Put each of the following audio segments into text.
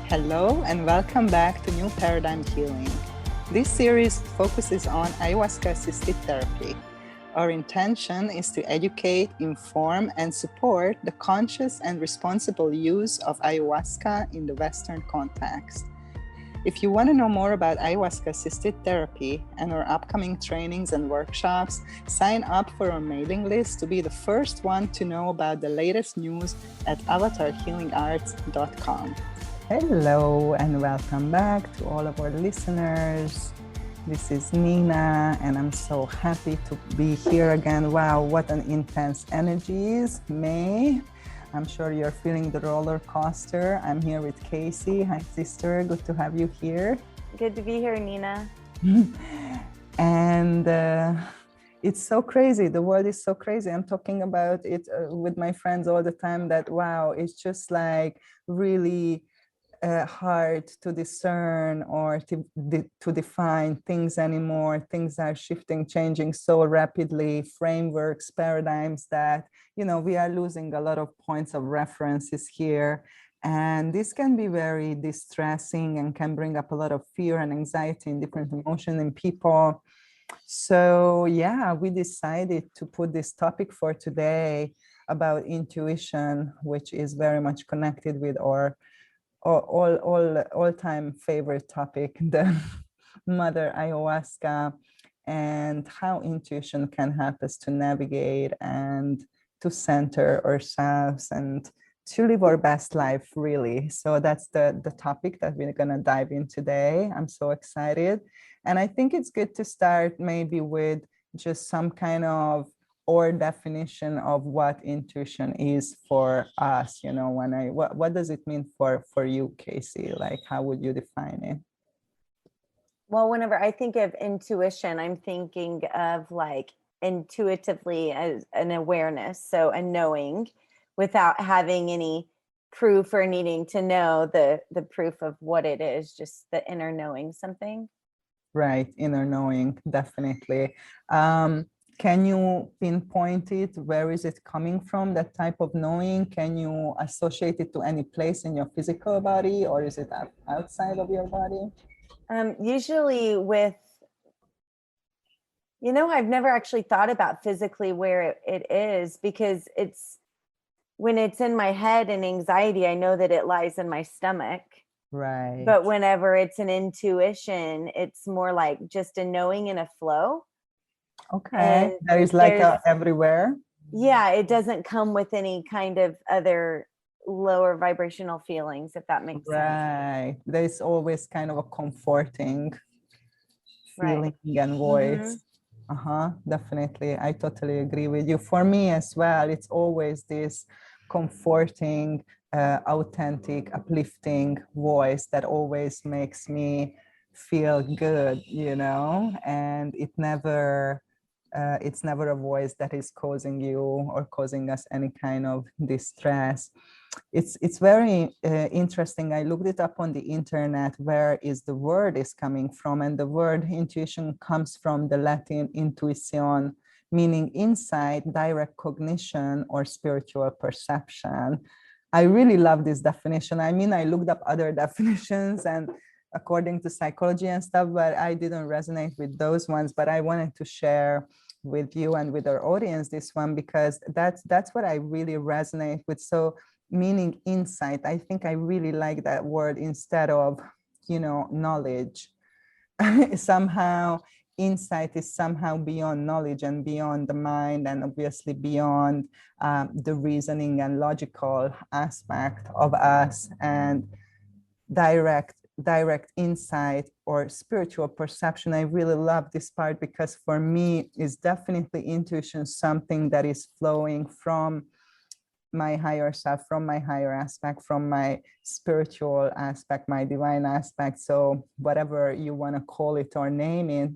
Hello and welcome back to New Paradigm Healing. This series focuses on ayahuasca-assisted therapy. Our intention is to educate, inform, and support the conscious and responsible use of ayahuasca in the Western context. If you want to know more about ayahuasca-assisted therapy and our upcoming trainings and workshops, sign up for our mailing list to be the first one to know about the latest news at avatarhealingarts.com. Hello and welcome back to all of our listeners. This is Nina and I'm so happy to be here again. Wow, what an intense energies. May. I'm sure you're feeling the roller coaster. I'm here with Casey. Hi, sister. Good to have you here. Good to be here, Nina. And it's so crazy. The world is so crazy. I'm talking about it with my friends all the time that, wow, it's just like really hard to discern or to define things anymore. Things are shifting, changing so rapidly, frameworks, paradigms that, we are losing a lot of points of references here. And this can be very distressing and can bring up a lot of fear and anxiety and different emotions in people. So yeah, we decided to put this topic for today about intuition, which is very much connected with our all-time favorite topic, the mother ayahuasca, and how intuition can help us to navigate and to center ourselves and to live our best life, really. So that's the topic that we're going to dive in today. I'm so excited. And I think it's good to start maybe with just some kind of or definition of what intuition is for us. What does it mean for you, Casey? Like, how would you define it? Well, whenever I think of intuition, I'm thinking of like intuitively as an awareness, so a knowing without having any proof or needing to know the proof of what it is, just the inner knowing something. Right, inner knowing, definitely. Can you pinpoint it? Where is it coming from, that type of knowing? Can you associate it to any place in your physical body, or is it outside of your body? Usually with, I've never actually thought about physically where it is, because when it's in my head and anxiety, I know that it lies in my stomach. Right. But whenever it's an intuition, it's more like just a knowing and a flow. Okay. There is like everywhere. Yeah, it doesn't come with any kind of other lower vibrational feelings, if that makes sense. Right. There's always kind of a comforting feeling and voice. Definitely. I totally agree with you. For me as well, it's always this comforting, authentic, uplifting voice that always makes me feel good, and it's never a voice that is causing you or causing us any kind of distress. It's very interesting. I looked it up on the internet, where is the word is coming from, and the word intuition comes from the Latin intuition, meaning insight, direct cognition, or spiritual perception. I really love this definition. I mean, I looked up other definitions and according to psychology and stuff, but I didn't resonate with those ones. But I wanted to share with you and with our audience this one, because that's what I really resonate with. So meaning insight, I think I really like that word instead of, knowledge. Somehow insight is somehow beyond knowledge and beyond the mind, and obviously beyond the reasoning and logical aspect of us, and direct insight or spiritual perception. I really love this part, because for me is definitely intuition something that is flowing from my higher self, from my higher aspect, from my spiritual aspect, my divine aspect. So whatever you want to call it or name it.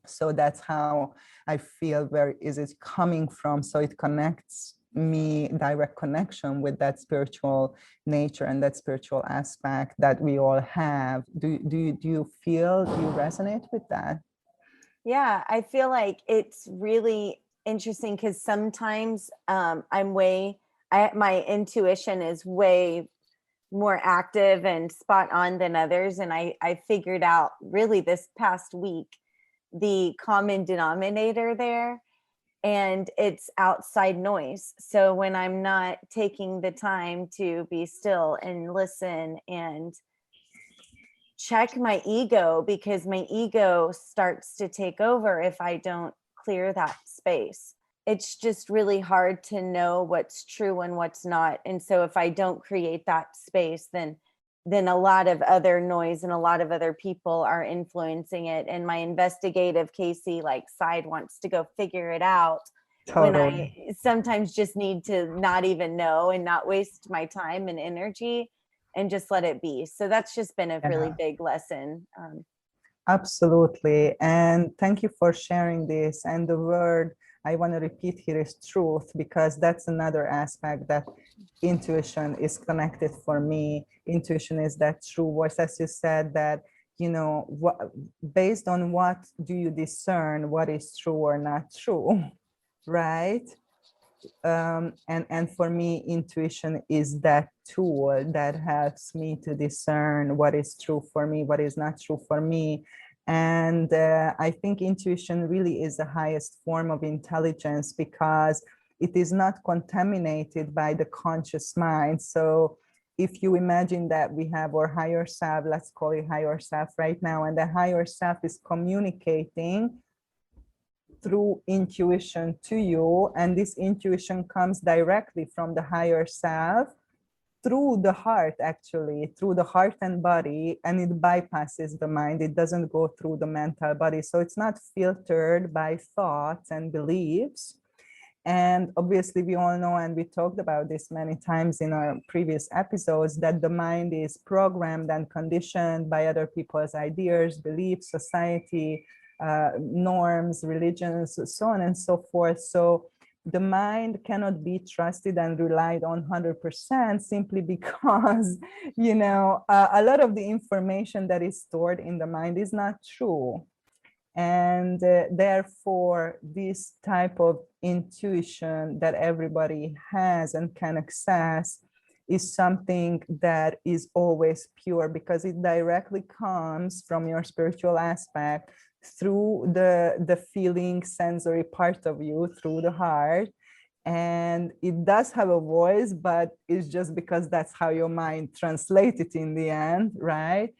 So that's how I feel. Where is it coming from? So it connects me, direct connection with that spiritual nature and that spiritual aspect that we all have. Do you resonate with that? Yeah, I feel like it's really interesting, because sometimes my intuition is way more active and spot on than others. And I figured out really this past week the common denominator there, and it's outside noise. So when I'm not taking the time to be still and listen and check my ego, because my ego starts to take over if I don't clear that space. It's just really hard to know what's true and what's not. And so if I don't create that space, then a lot of other noise and a lot of other people are influencing it. And my investigative Casey like side wants to go figure it out, when I Totally. sometimes just need to not even know and not waste my time and energy and just let it be. So that's just been a really Yeah. big lesson. Absolutely. And thank you for sharing this. And the word I want to repeat here is truth, because that's another aspect that intuition is connected for me. Intuition is that true voice, as you said, that, what, based on what do you discern what is true or not true, right? And for me, intuition is that tool that helps me to discern what is true for me, what is not true for me. And I think intuition really is the highest form of intelligence, because it is not contaminated by the conscious mind. So if you imagine that we have our higher self, let's call it higher self right now, and the higher self is communicating through intuition to you, and this intuition comes directly from the higher self through the heart, actually through the heart and body, and it bypasses the mind. It doesn't go through the mental body, so it's not filtered by thoughts and beliefs. And obviously we all know, and we talked about this many times in our previous episodes, that the mind is programmed and conditioned by other people's ideas, beliefs, society, norms, religions, so on and so forth. So the mind cannot be trusted and relied on 100%, simply because, a lot of the information that is stored in the mind is not true. And therefore, this type of intuition that everybody has and can access is something that is always pure, because it directly comes from your spiritual aspect through the feeling sensory part of you, through the heart. And it does have a voice, but it's just because that's how your mind translates it in the end, right?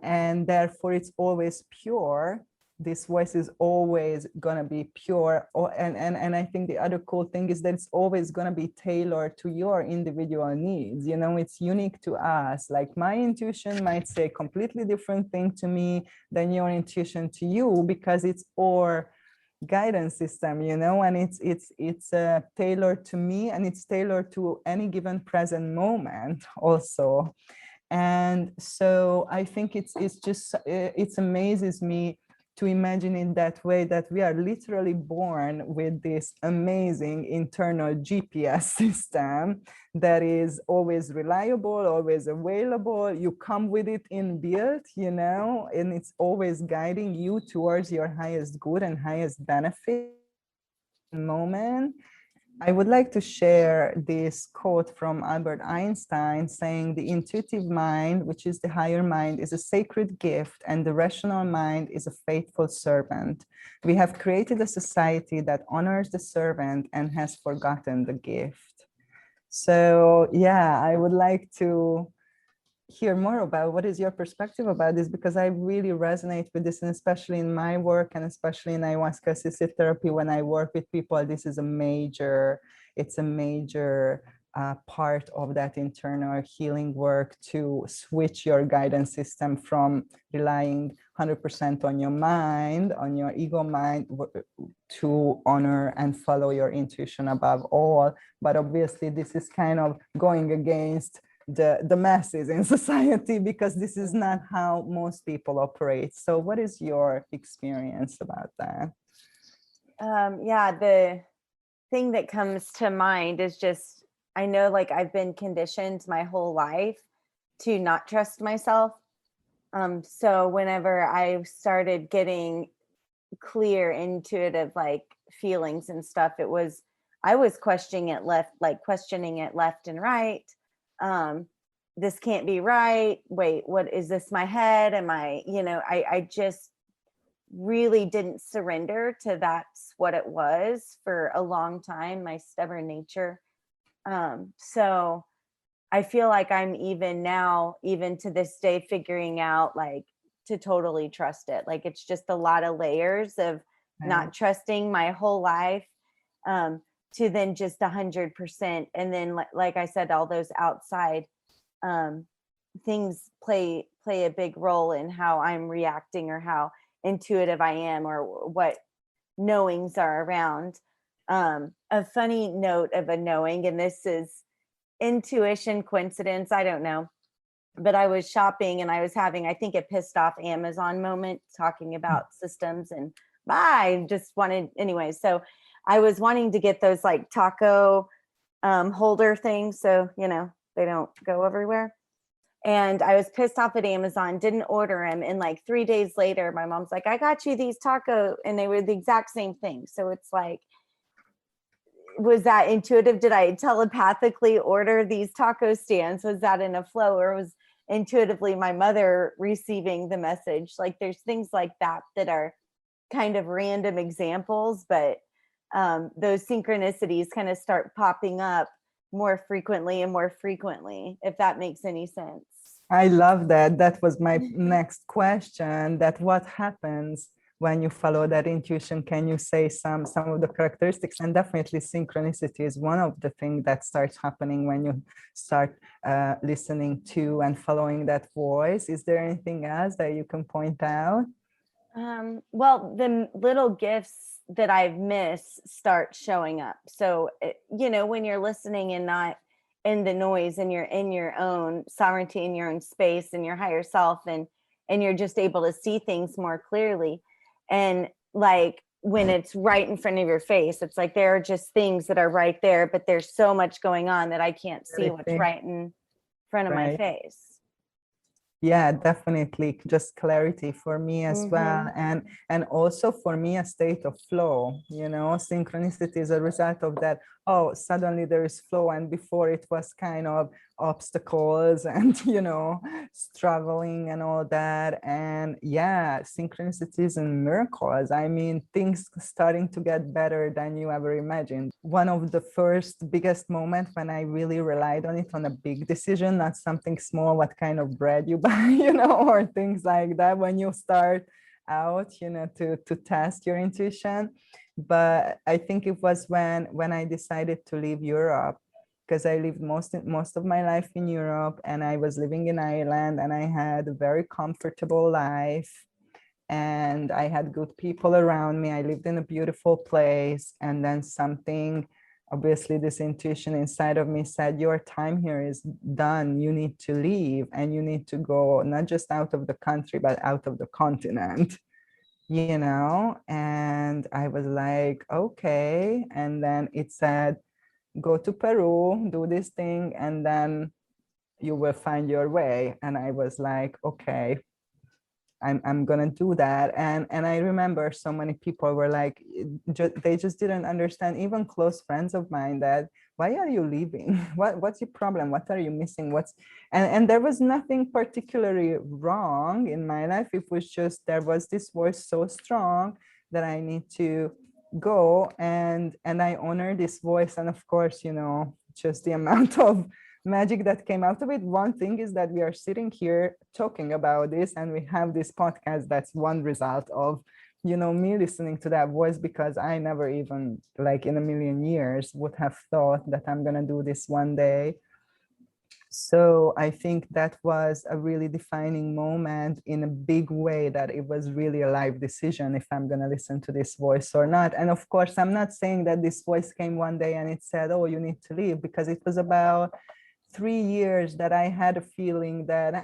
And therefore it's always pure. This voice is always going to be pure. And I think the other cool thing is that it's always going to be tailored to your individual needs. It's unique to us. Like my intuition might say a completely different thing to me than your intuition to you, because it's our guidance system, and it's tailored to me, and it's tailored to any given present moment also. And so I think it's just it amazes me to imagine in that way, that we are literally born with this amazing internal GPS system that is always reliable, always available. You come with it inbuilt, and it's always guiding you towards your highest good and highest benefit moment. I would like to share this quote from Albert Einstein, saying, "The intuitive mind, which is the higher mind, is a sacred gift, and the rational mind is a faithful servant. We have created a society that honors the servant and has forgotten the gift." So, yeah, I would like to hear more about what is your perspective about this, because I really resonate with this, and especially in my work, and especially in ayahuasca assisted therapy, when I work with people, this is a major part of that internal healing work, to switch your guidance system from relying 100% on your mind, on your ego mind, to honor and follow your intuition above all. But obviously this is kind of going against the masses in society, because this is not how most people operate. So what is your experience about that? Yeah, the thing that comes to mind is just, I know like I've been conditioned my whole life to not trust myself. So whenever I started getting clear, intuitive like feelings and stuff, I was questioning it left and right. this can't be right. Wait, what is this? My head? Am I, I just really didn't surrender to that's what it was for a long time, my stubborn nature. So I feel like I'm even now, even to this day, figuring out like to totally trust it. Like it's just a lot of layers of not trusting my whole life, to then just 100%. And then, like I said, all those outside things play a big role in how I'm reacting or how intuitive I am or what knowings are around. A funny note of a knowing, and this is intuition, coincidence, I don't know, but I was shopping and I was having, I think, a pissed off Amazon moment talking about systems, and I just wanted, anyway. So I was wanting to get those like taco holder things, so they don't go everywhere. And I was pissed off at Amazon, didn't order them. And like 3 days later, my mom's like, I got you these taco, and they were the exact same thing. So it's like, was that intuitive? Did I telepathically order these taco stands? Was that in a flow, or was intuitively my mother receiving the message? Like there's things like that that are kind of random examples, but those synchronicities kind of start popping up more frequently and more frequently, if that makes any sense. I love that. That was my next question, that what happens when you follow that intuition? Can you say some of the characteristics? And definitely synchronicity is one of the things that starts happening when you start listening to and following that voice. Is there anything else that you can point out? Well, the little gifts that I've missed start showing up. So, when you're listening and not in the noise, and you're in your own sovereignty, in your own space, and your higher self, and you're just able to see things more clearly. And like when it's right in front of your face, it's like there are just things that are right there, but there's so much going on that I can't see what's right in front of my face. Yeah, definitely, just clarity for me as well. And also for me, a state of flow. Synchronicity is a result of that. Oh, suddenly there is flow, and before it was kind of obstacles and struggling and all that. And yeah, synchronicities and miracles. I mean, things starting to get better than you ever imagined. One of the first biggest moments when I really relied on it, on a big decision, not something small, what kind of bread you buy, or things like that, when you start out, to test your intuition. But I think it was when I decided to leave Europe, because I lived most of my life in Europe, and I was living in Ireland, and I had a very comfortable life, and I had good people around me. I lived in a beautiful place, and then something, obviously this intuition inside of me said, your time here is done. You need to leave, and you need to go not just out of the country, but out of the continent. And I was like, okay. And then it said, go to Peru, do this thing, and then you will find your way. And I was like, okay, I'm gonna do that. And I remember so many people were like, they just didn't understand, even close friends of mine, that why are you leaving? What's your problem? What are you missing? And there was nothing particularly wrong in my life. It was just, there was this voice so strong that I need to go, and I honor this voice. And of course, just the amount of magic that came out of it. One thing is that we are sitting here talking about this, and we have this podcast. That's one result of me listening to that voice, because I never even, like, in a million years would have thought that I'm gonna do this one day. So I think that was a really defining moment in a big way, that it was really a life decision if I'm going to listen to this voice or not. And of course, I'm not saying that this voice came one day and it said, oh, you need to leave, because it was about 3 years that I had a feeling that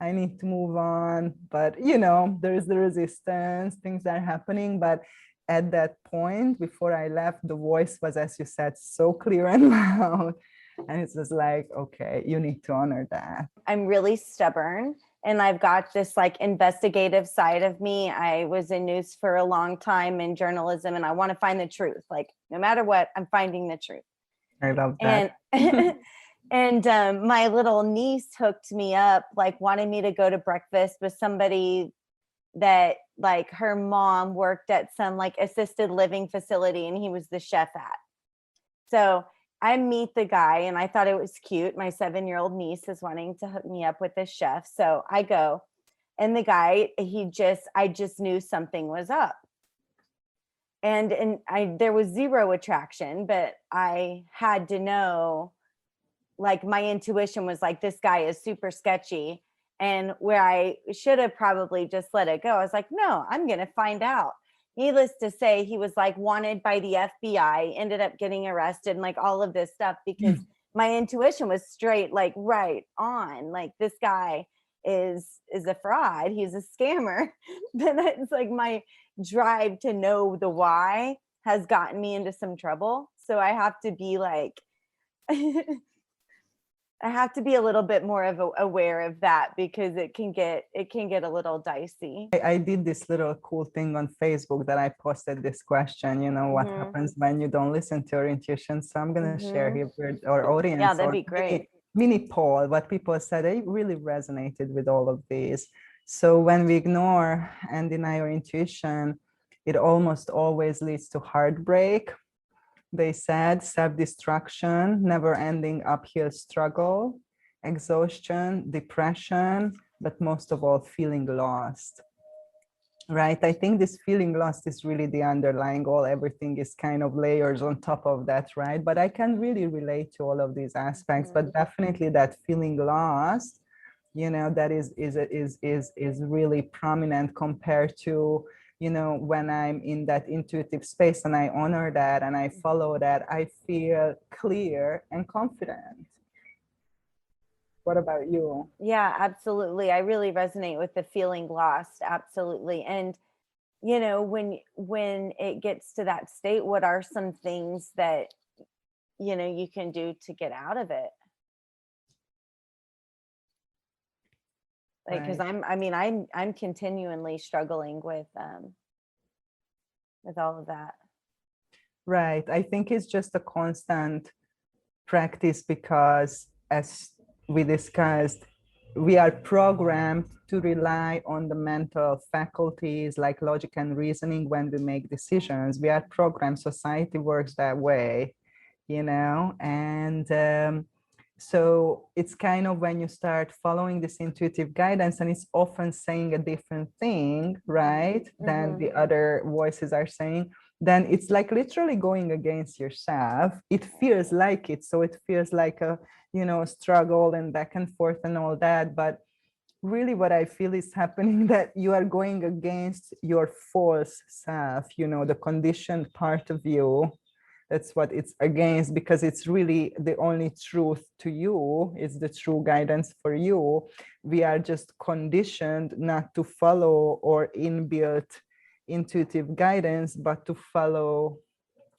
I need to move on. But, there's the resistance, things are happening. But at that point, before I left, the voice was, as you said, so clear and loud. And it's just like, okay, you need to honor that. I'm really stubborn, and I've got this like investigative side of me. I was in news for a long time, in journalism, and I want to find the truth. Like, no matter what, I'm finding the truth. I love that. And my little niece hooked me up, like wanted me to go to breakfast with somebody that like her mom worked at some like assisted living facility and he was the chef at. So I meet the guy and I thought it was cute. My 7-year-old niece is wanting to hook me up with this chef. So I go, and the guy, I just knew something was up. And there was zero attraction, but I had to know, like my intuition was like, this guy is super sketchy. And where I should have probably just let it go, I was like, no, I'm going to find out. Needless to say, he was like wanted by the FBI, ended up getting arrested and like all of this stuff because my intuition was straight, like right on. Like this guy is a fraud. He's a scammer. But it's like my drive to know the why has gotten me into some trouble. So I have to be like, I have to be a little bit more aware of that because it can get a little dicey. I did this little cool thing on Facebook that I posted this question, what happens when you don't listen to your intuition. So I'm going to share here with our audience. Yeah, that'd be great. Mini poll, what people said, they really resonated with all of these. So when we ignore and deny our intuition, it almost always leads to heartbreak. They said self-destruction, never-ending uphill struggle, exhaustion, depression, but most of all, feeling lost. Right? I think this feeling lost is really the underlying goal. Everything is kind of layers on top of that, right? But I can really relate to all of these aspects, but definitely that feeling lost, that is really prominent compared to when I'm in that intuitive space and I honor that and I follow that, I feel clear and confident. What about you? Yeah, absolutely. I really resonate with the feeling lost. Absolutely. And when it gets to that state, what are some things that you can do to get out of it? Like, because I'm continually struggling with all of that. Right. I think it's just a constant practice because, as we discussed, we are programmed to rely on the mental faculties like logic and reasoning when we make decisions. We are programmed. Society works that way, and so it's kind of when you start following this intuitive guidance and it's often saying a different thing, right, than the other voices are saying, then it's like literally going against yourself. It feels like it. So it feels like a, struggle and back and forth and all that. But really what I feel is happening that you are going against your false self, the conditioned part of you. That's what it's against, because it's really the only truth to you. It's the true guidance for you. We are just conditioned not to follow or inbuilt intuitive guidance, but to follow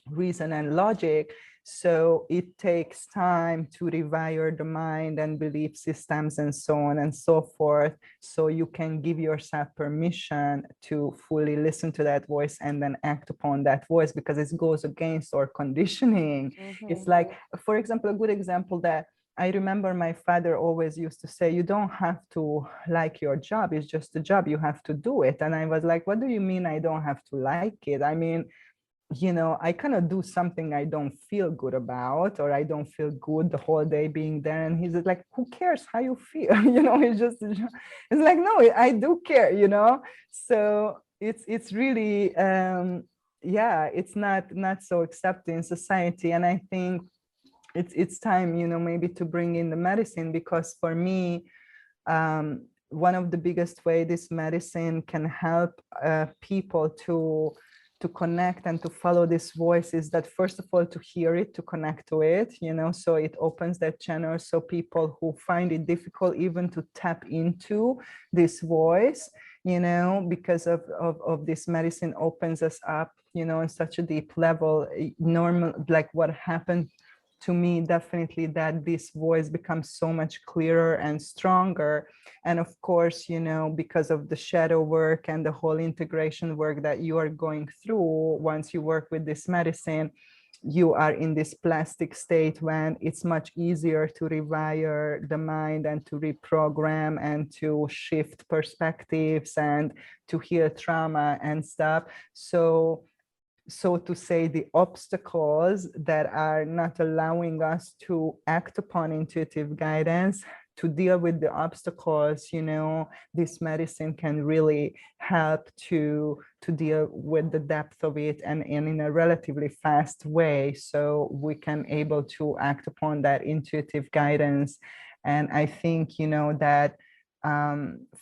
reason and logic. So it takes time to rewire the mind and belief systems and so on and so forth, so you can give yourself permission to fully listen to that voice and then act upon that voice, because it goes against our conditioning. It's like, for example, a good example that I remember my father always used to say, you don't have to like your job, it's just a job, you have to do it. And I was like, what do you mean I don't have to like it? I mean, I cannot do something I don't feel good about, or I don't feel good the whole day being there. And he's like, who cares how you feel? It's like, no, I do care, So it's really, it's not so accepted in society. And I think it's time, maybe to bring in the medicine, because for me, one of the biggest way this medicine can help people to connect and to follow this voice is that, first of all, to hear it, to connect to it, so it opens that channel. So people who find it difficult even to tap into this voice, because of this medicine opens us up, in such a deep level. Normal, like what happened to me, definitely, that this voice becomes so much clearer and stronger. And of course, because of the shadow work and the whole integration work that you are going through once you work with this medicine, you are in this plastic state when it's much easier to rewire the mind and to reprogram and to shift perspectives and to heal trauma and stuff. So to say, the obstacles that are not allowing us to act upon intuitive guidance, to deal with the obstacles, this medicine can really help to deal with the depth of it, and in a relatively fast way, so we can able to act upon that intuitive guidance. And I think, that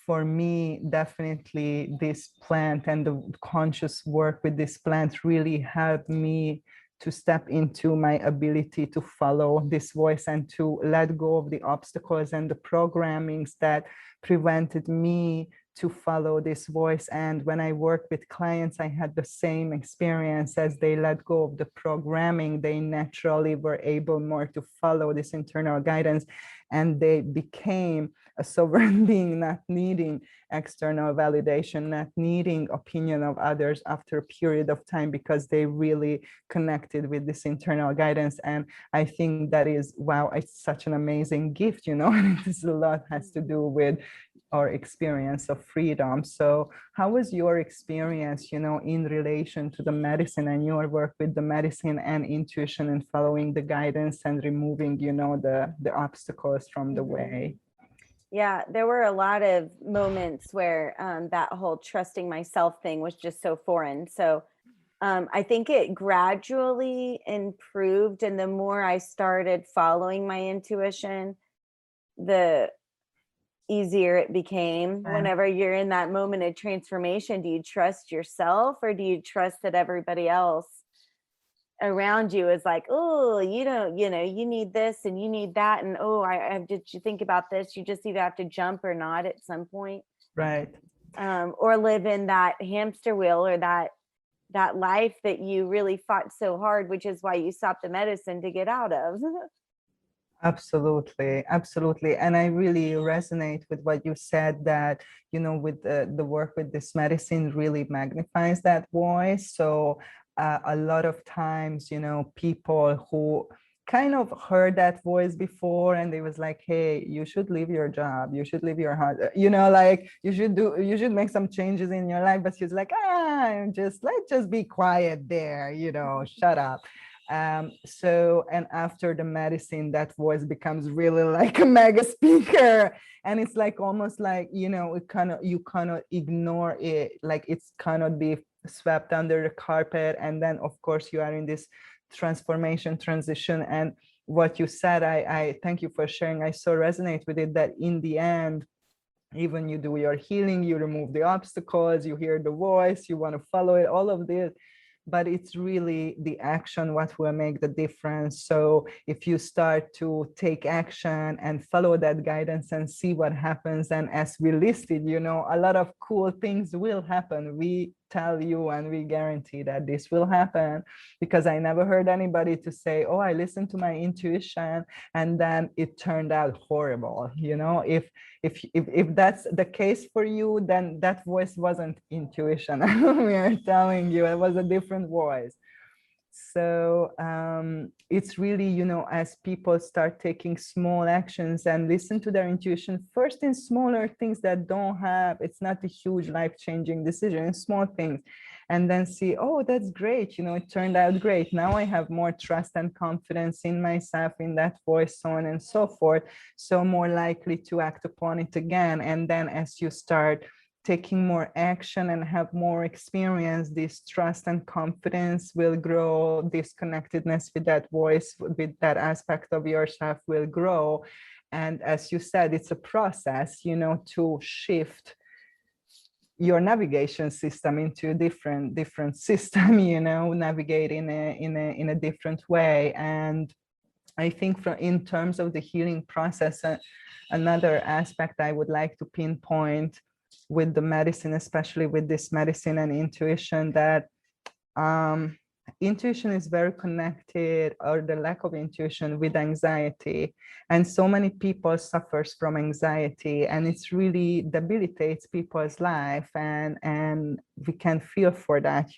for me, definitely this plant and the conscious work with this plant really helped me to step into my ability to follow this voice and to let go of the obstacles and the programmings that prevented me to follow this voice. And when I work with clients, I had the same experience. As they let go of the programming, they naturally were able more to follow this internal guidance, and they became a sovereign being, not needing external validation, not needing opinion of others after a period of time, because they really connected with this internal guidance. And I think that is, wow, it's such an amazing gift, and it is a lot has to do with our experience of freedom. So how was your experience, in relation to the medicine and your work with the medicine and intuition and following the guidance and removing, the obstacles from the way? Yeah, there were a lot of moments where that whole trusting myself thing was just so foreign. So I think it gradually improved. And the more I started following my intuition, the easier it became. Whenever you're in that moment of transformation, do you trust yourself, or do you trust that everybody else around you is like, oh, you don't, you need this and you need that, and did you think about this? You just either have to jump or not at some point, right? Or live in that hamster wheel, or that life that you really fought so hard, which is why you stopped the medicine to get out of. Absolutely, absolutely. And I really resonate with what you said, that, with the work with this medicine really magnifies that voice. So a lot of times, people who kind of heard that voice before, and they was like, hey, you should leave your job, you should leave your house, like you should make some changes in your life. But she's like, let's just be quiet there, shut up. And after the medicine, that voice becomes really like a mega speaker, and it's like almost like, you cannot ignore it, like it's cannot be swept under the carpet. And then of course you are in this transformation transition. And what you said, I thank you for sharing, I so resonate with it, that in the end, even you do your healing, you remove the obstacles, you hear the voice, you want to follow it, all of this, but it's really the action what will make the difference. So if you start to take action and follow that guidance and see what happens, and as we listed, a lot of cool things will happen. We tell you and we guarantee that this will happen, because I never heard anybody to say, oh, I listened to my intuition and then it turned out horrible. If that's the case for you, then that voice wasn't intuition. We are telling you, it was a different voice. So it's really, as people start taking small actions and listen to their intuition first in smaller things that it's not a huge life-changing decision, small things, and then see, oh, that's great, it turned out great. Now I have more trust and confidence in myself, in that voice, so on and so forth. So more likely to act upon it again. And then as you start taking more action and have more experience, this trust and confidence will grow, this connectedness with that voice, with that aspect of yourself will grow. And as you said, it's a process, to shift your navigation system into a different system, navigate in a different way. And I think in terms of the healing process, another aspect I would like to pinpoint with the medicine, especially with this medicine and intuition, that intuition is very connected, or the lack of intuition, with anxiety. And so many people suffers from anxiety, and it's really debilitates people's life, and we can feel for that.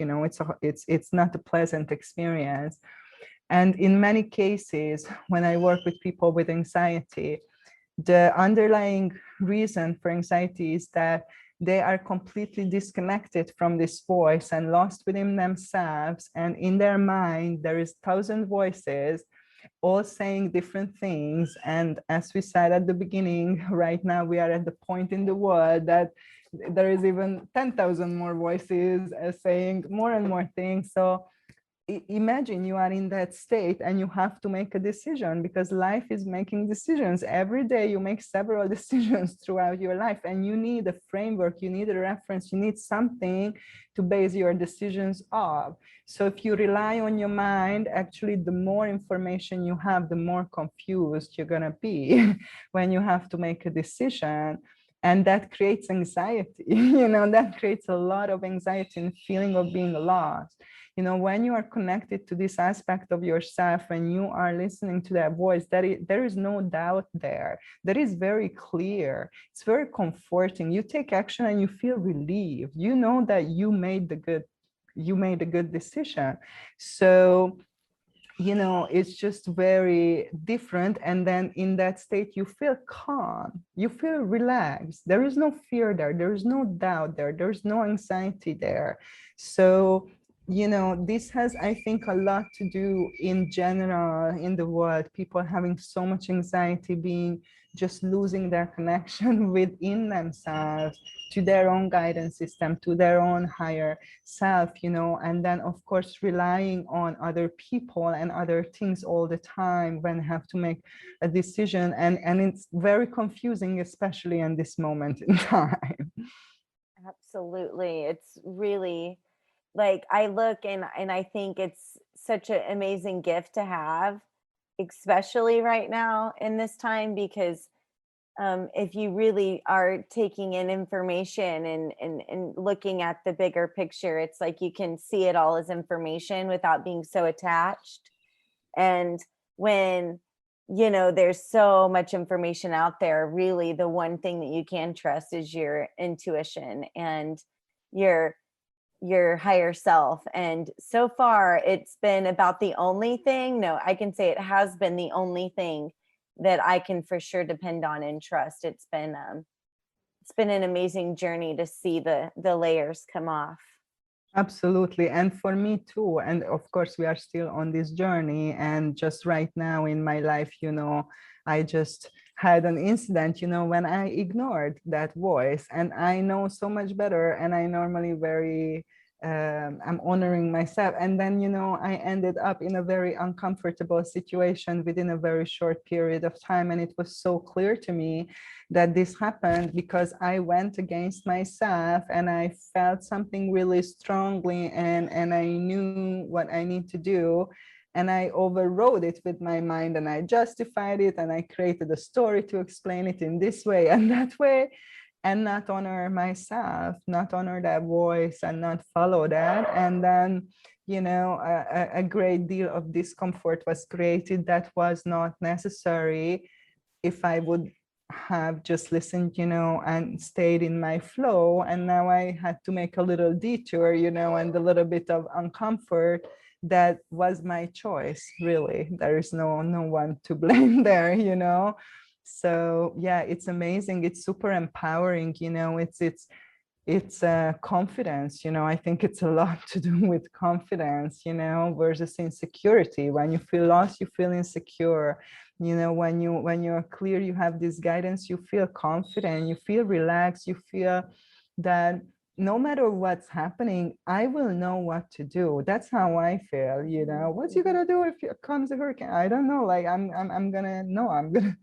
It's not a pleasant experience. And in many cases, when I work with people with anxiety, the underlying reason for anxiety is that they are completely disconnected from this voice and lost within themselves. And in their mind, there is 1,000 voices all saying different things. And as we said at the beginning, right now we are at the point in the world that there is even 10,000 more voices saying more and more things. So imagine you are in that state and you have to make a decision, because life is making decisions. Every day you make several decisions throughout your life, and you need a framework, you need a reference, you need something to base your decisions off. So if you rely on your mind, actually the more information you have, the more confused you're going to be when you have to make a decision. And that creates anxiety, that creates a lot of anxiety and feeling of being lost. When you are connected to this aspect of yourself and you are listening to that voice, there is no doubt there. That is very clear. It's very comforting. You take action and you feel relieved. You know that you made a good decision. So it's just very different. And then in that state, you feel calm, you feel relaxed. There is no fear there. There is no doubt there. There's no anxiety there. So, this has, I think, a lot to do in general in the world, people having so much anxiety, just losing their connection within themselves, to their own guidance system, to their own higher self, and then of course relying on other people and other things all the time when have to make a decision. And it's very confusing, especially in this moment in time. Absolutely. It's really like, I look and I think it's such an amazing gift to have, especially right now in this time, because if you really are taking in information and looking at the bigger picture, it's like you can see it all as information without being so attached. And when there's so much information out there, really the one thing that you can trust is your intuition and your higher self. And so far it's been about the only thing, no, I can say it has been the only thing that I can for sure depend on and trust. It's been an amazing journey to see the layers come off. Absolutely. And for me too. And of course, we are still on this journey. And just right now in my life, I just had an incident, when I ignored that voice. And I know so much better. And I normally I'm honoring myself. And then, I ended up in a very uncomfortable situation within a very short period of time. And it was so clear to me that this happened because I went against myself and I felt something really strongly, and I knew what I need to do. And I overrode it with my mind and I justified it and I created a story to explain it in this way and that way, and not honor myself, not honor that voice and not follow that. And then, a great deal of discomfort was created that was not necessary if I would have just listened, and stayed in my flow. And now I had to make a little detour, and a little bit of uncomfort. That was my choice, really. There is no one to blame there, So yeah, it's amazing. It's super empowering, it's confidence, I think it's a lot to do with confidence, versus insecurity. When you feel lost, you feel insecure. When you're clear, you have this guidance, you feel confident, you feel relaxed, you feel that no matter what's happening, I will know what to do. That's how I feel, What's you gonna do if it comes a hurricane? I don't know. Like I'm gonna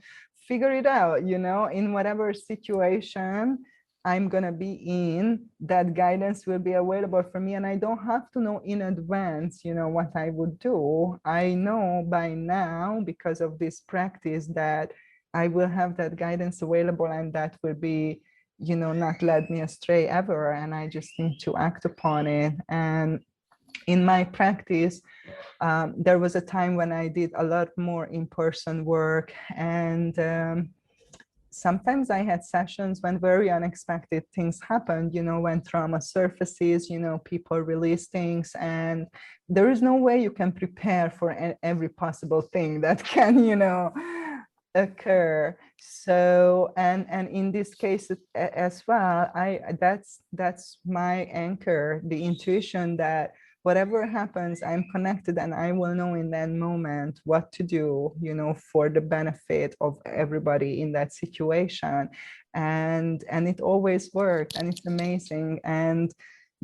figure it out, in whatever situation I'm gonna be in, that guidance will be available for me. And I don't have to know in advance, what I would do. I know by now, because of this practice, that I will have that guidance available, and that will be, not led me astray ever. And I just need to act upon it. And in my practice, there was a time when I did a lot more in-person work, and sometimes I had sessions when very unexpected things happened, when trauma surfaces, people release things, and there is no way you can prepare for every possible thing that can, occur. So, and in this case as well, that's my anchor, the intuition that whatever happens, I'm connected and I will know in that moment what to do, for the benefit of everybody in that situation. And it always worked, and it's amazing. And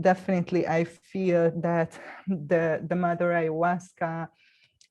definitely I feel that the mother ayahuasca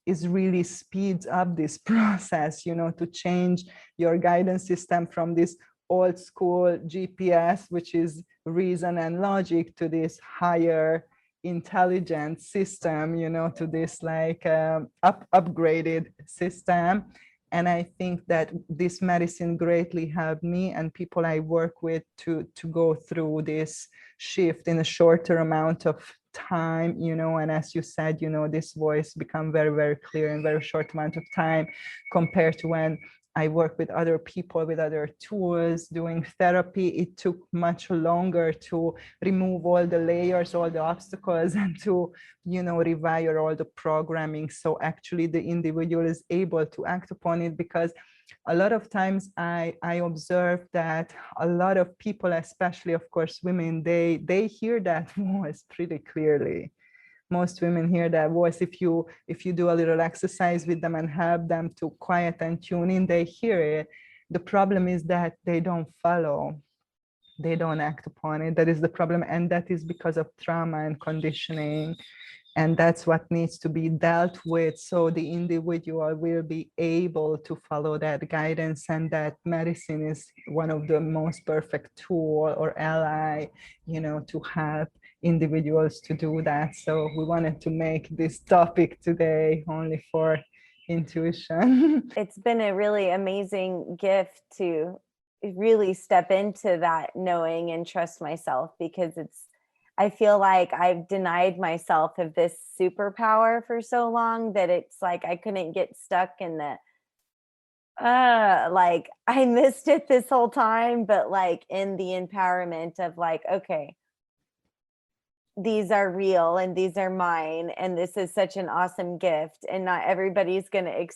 is really speeds up this process, to change your guidance system from this old school GPS, which is reason and logic, to this higher intelligent system, to this like upgraded system. And I think that this medicine greatly helped me and people I work with to go through this shift in a shorter amount of time, and as you said, this voice become very, very clear in very short amount of time compared to when I work with other people with other tools doing therapy. It took much longer to remove all the layers, all the obstacles, and to, rewire all the programming. So actually the individual is able to act upon it, because a lot of times I observe that a lot of people, especially of course women, they hear that voice pretty clearly. Most women hear that voice. If you do a little exercise with them and help them to quiet and tune in, they hear it. The problem is that they don't follow, they don't act upon it. That is the problem, and that is because of trauma and conditioning. And that's what needs to be dealt with, so the individual will be able to follow that guidance. And that medicine is one of the most perfect tool or ally, to help individuals to do that. So we wanted to make this topic today only for intuition. It's been a really amazing gift to really step into that knowing and trust myself, because I feel like I've denied myself of this superpower for so long that it's like I couldn't get stuck in the like I missed it this whole time, but like in the empowerment of like, okay, these are real and these are mine, and this is such an awesome gift, and not everybody's going to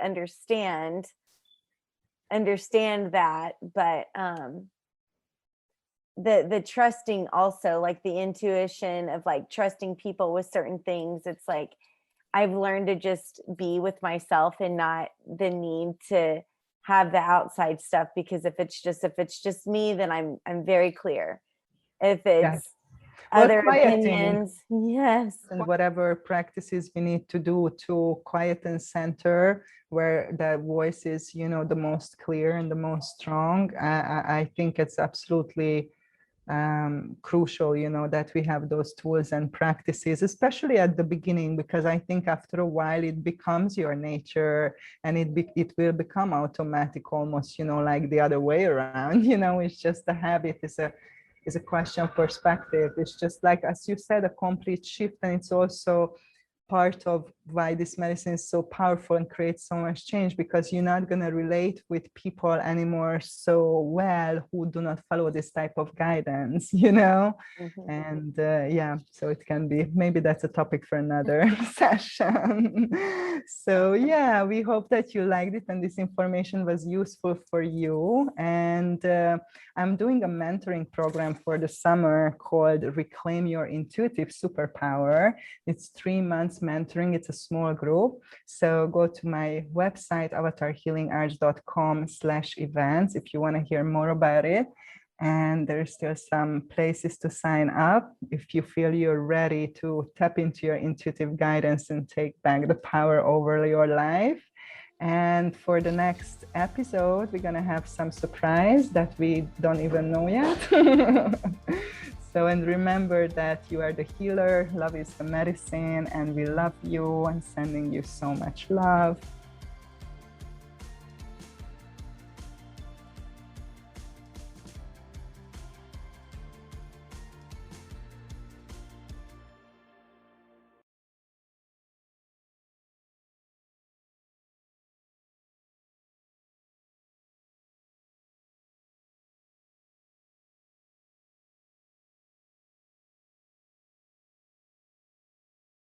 understand that, but the trusting also, like the intuition of like trusting people with certain things. It's like I've learned to just be with myself and not the need to have the outside stuff, because if it's just me, then I'm very clear. If it's Yes. other opinions, yes, and whatever practices we need to do to quiet and center where the voice is, the most clear and the most strong, I think it's absolutely crucial, that we have those tools and practices, especially at the beginning, because I think after a while it becomes your nature, and it will become automatic almost, like the other way around. It's just a habit, is a question of perspective. It's just like, as you said, a complete shift. And it's also part of why this medicine is so powerful and creates so much change, because you're not going to relate with people anymore so well who do not follow this type of guidance, Mm-hmm. And yeah, so it can be, maybe that's a topic for another session. So yeah, we hope that you liked it and this information was useful for you. And I'm doing a mentoring program for the summer called Reclaim Your Intuitive Superpower. It's 3 months mentoring. It's a small group. So go to my website, avatarhealingarts.com/events, if you want to hear more about it. And there's still some places to sign up if you feel you're ready to tap into your intuitive guidance and take back the power over your life. And for the next episode, we're going to have some surprise that we don't even know yet. So, and remember that you are the healer, love is the medicine, and we love you and sending you so much love.